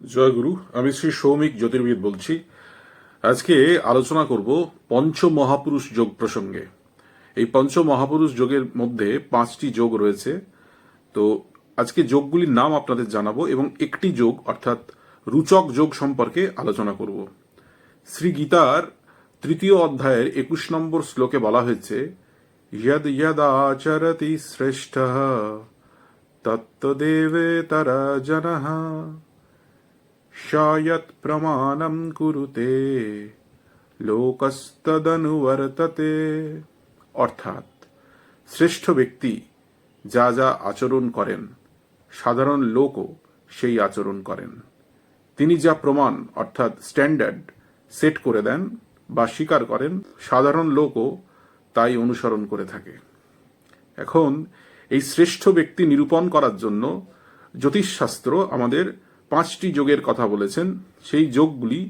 জয় গুরু। আমি শ্রী সৌমিক জ্যোতির্বিদ বলছি। আজকে আলোচনা করব পঞ্চ মহাপুরুষ যোগ প্রসঙ্গে। এই পঞ্চ মহাপুরুষ যোগের মধ্যে 5টি যোগ রয়েছে। তো আজকে যোগগুলির নাম আপনাদের জানাবো এবং একটি যোগ অর্থাৎ রুচক যোগ সম্পর্কে আলোচনা করব। শ্রী গীতার 3য় অধ্যায়ের 21 নম্বর শ্লোকে বলা হয়েছে, ইয়দ ইয়দাচরতি শ্রেষ্ঠঃ তত্তদেবেতরা জনঃ শায়ত প্রমাণম কুরুতে লোকস্তদনুবর্ততে। অর্থাৎ শ্রেষ্ঠ ব্যক্তি যা যা আচরণ করেন সাধারণ লোকও সেই আচরণ করেন। তিনি যা প্রমাণ অর্থাৎ স্ট্যান্ডার্ড সেট করে দেন বা স্বীকার করেন, সাধারণ লোকও তাই অনুসরণ করে থাকে। এখন এই শ্রেষ্ঠ ব্যক্তি নিরূপণ করার জন্য জ্যোতিষশাস্ত্র আমাদের 5টি যোগের কথা বলেছেন। সেই যোগগুলি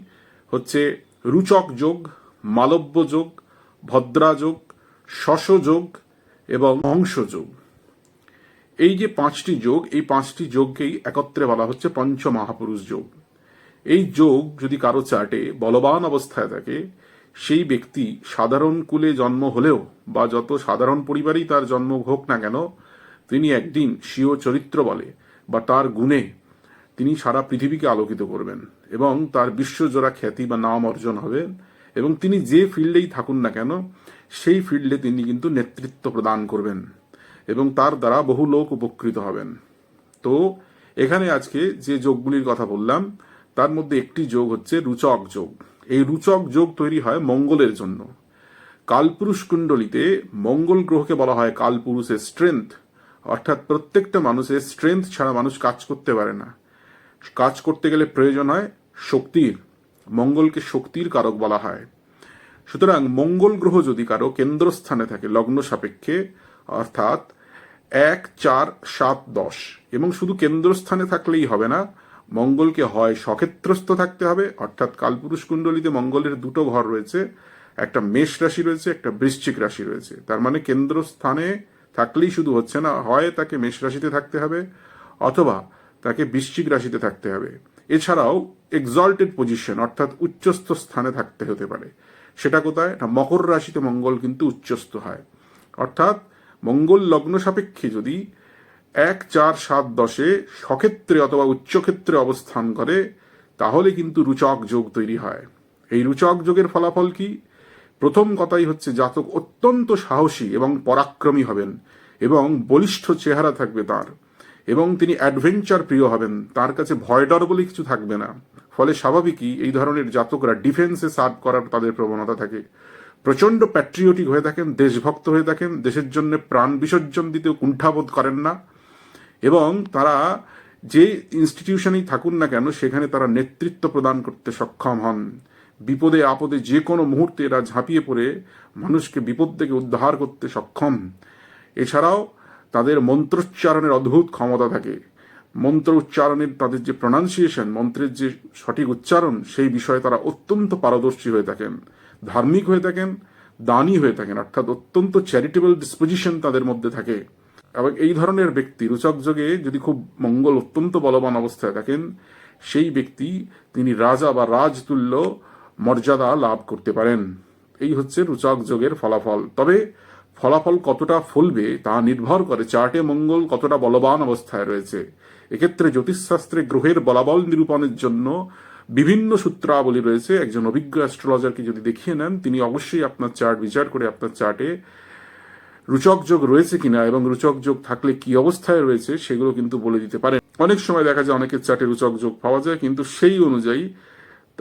হচ্ছে রুচক যোগ, মালব্য যোগ, ভদ্রা যোগ, শশ যোগ এবং অংশ যোগ। এই যে 5টি যোগ, এই 5টি যোগকেই একত্রে বলা হচ্ছে পঞ্চ মহাপুরুষ যোগ। এই যোগ যদি কারো চার্টে বলবান অবস্থায় থাকে, সেই ব্যক্তি সাধারণ কুলে জন্ম হলেও বা যত সাধারণ পরিবারেই তার জন্ম হোক না কেন, তিনি একদিন স্বীয় চরিত্র বলে বা তার গুণে তিনি সারা পৃথিবীকে আলোকিত করবেন এবং তার বিশ্বজোড়া খ্যাতি বা নাম অর্জন হবে। এবং তিনি যে ফিল্ডেই থাকুন না কেন, সেই ফিল্ডে তিনি কিন্তু নেতৃত্ব প্রদান করবেন এবং তার দ্বারা বহু লোক উপকৃত হবেন। তো এখানে আজকে যে যোগগুলির কথা বললাম তার মধ্যে একটি যোগ হচ্ছে রুচক যোগ। এই রুচক যোগ তৈরি হয় মঙ্গলের জন্য। কালপুরুষ কুণ্ডলিতে মঙ্গল গ্রহকে বলা হয় কালপুরুষের স্ট্রেংথ, অর্থাৎ প্রত্যেকটা মানুষের স্ট্রেংথ ছাড়া মানুষ কাজ করতে পারে না। কাজ করতে গেলে প্রয়োজন হয় শক্তির। মঙ্গলকে শক্তির কারক বলা হয়। সুতরাং মঙ্গল গ্রহ যদি কারো কেন্দ্রস্থানে থাকে লগ্ন সাপেক্ষে, অর্থাৎ 1, 4, 7, 10, এবং শুধু কেন্দ্রস্থানে থাকলেই হবে না, মঙ্গলকে হয় সক্ষেত্রস্থ থাকতে হবে, অর্থাৎ কালপুরুষ কুণ্ডলিতে মঙ্গলের 2টো ঘর রয়েছে, একটা মেষ রাশি রয়েছে, একটা বৃশ্চিক রাশি রয়েছে। তার মানে কেন্দ্রস্থানে থাকলেই শুধু হচ্ছে না, হয় তাকে মেষ রাশিতে থাকতে হবে অথবা তাকে বৃশ্চিক রাশিতে থাকতে হবে। এছাড়াও এক্সল্টেড পজিশন অর্থাৎ উচ্চস্থ স্থানে থাকতে হতে পারে। সেটা কোথায় না, মকর রাশিতে মঙ্গল কিন্তু উচ্চস্থ হয়। অর্থাৎ মঙ্গল লগ্ন সাপেক্ষে যদি 1, 4, 7, 10-এ সক্ষেত্রে অথবা উচ্চক্ষেত্রে অবস্থান করে, তাহলে কিন্তু রুচক যোগ তৈরি হয়। এই রুচক যোগের ফলাফল কি? প্রথম কথাই হচ্ছে জাতক অত্যন্ত সাহসী এবং পরাক্রমী হবেন এবং বলিষ্ঠ চেহারা থাকবে তার, এবং তিনি অ্যাডভেঞ্চার প্রিয় হবেন। তার কাছে ভয় ডর বলে কিছু থাকবে না। ফলে স্বাভাবিকই এই ধরনের জাতকরা ডিফেন্সে সার্ভ করার তাদের প্রবণতা থাকে। প্রচন্ড প্যাট্রিয়টিক হয়ে থাকেন, দেশভক্ত হয়ে থাকেন, দেশের জন্য প্রাণ বিসর্জন দিতেও কুণ্ঠাবোধ করেন না। এবং তারা যে ইনস্টিটিউশনেই থাকুন না কেন, সেখানে তারা নেতৃত্ব প্রদান করতে সক্ষম হন। বিপদে আপদে যে কোনো মুহূর্তে এরা ঝাঁপিয়ে পড়ে মানুষকে বিপদ থেকে উদ্ধার করতে সক্ষম। এছাড়াও তাদের মন্ত্রোচ্চারণের অদ্ভুত ক্ষমতা থাকে। মন্ত্র উচ্চারণের তাদের যে প্রনাউন্সিয়েশন, মন্ত্রের যে সঠিক উচ্চারণ, সেই বিষয়ে তারা অত্যন্ত পারদর্শী হয়ে থাকেন, ধার্মিক হয়ে থাকেন, দানী হয়ে থাকেন, অর্থাৎ অত্যন্ত চ্যারিটেবল ডিসপোজিশন তাদের মধ্যে থাকে। এবং এই ধরনের ব্যক্তি রুচক যোগে যদি খুব মঙ্গল অত্যন্ত বলবান অবস্থায় থাকেন, সেই ব্যক্তি তিনি রাজা বা রাজতুল্য মর্যাদা লাভ করতে পারেন। এই হচ্ছে রুচক যোগের ফলাফল। তবে ফলাফল কতটা ফলবে তা নির্ভর করে চার্টে মঙ্গল কতটা বলবান অবস্থায় রয়েছে। এক্ষেত্রে জ্যোতিষশাস্ত্রে গ্রহের বলাবল নিরূপণের জন্য বিভিন্ন সূত্রাবলী রয়েছে। একজন অভিজ্ঞ অ্যাস্ট্রোলজারকে যদি দেখিয়ে নেন, তিনি অবশ্যই আপনার চার্ট বিচার করে আপনার চার্টে রুচক যোগ রয়েছে কিনা এবং রুচক যোগ থাকলে কি অবস্থায় রয়েছে সেগুলো কিন্তু বলে দিতে পারেন। অনেক সময় দেখা যায় অনেকের চার্টে রুচক যোগ পাওয়া যায়, কিন্তু সেই অনুযায়ী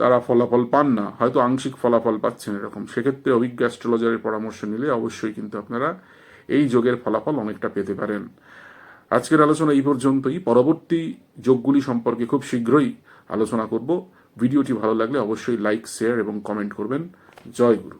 তারা ফলাফল পান না, হয়তো আংশিক ফলাফল পাচ্ছেন এরকম। সেক্ষেত্রে অভিজ্ঞ অ্যাস্ট্রোলজারের পরামর্শ নিলে অবশ্যই কিন্তু আপনারা এই যোগের ফলাফল অনেকটা পেতে পারেন। আজকের আলোচনা এই পর্যন্তই। পরবর্তী যোগগুলি সম্পর্কে খুব শীঘ্রই আলোচনা করব। ভিডিওটি ভালো লাগলে অবশ্যই লাইক, শেয়ার এবং কমেন্ট করবেন। জয় গুরু।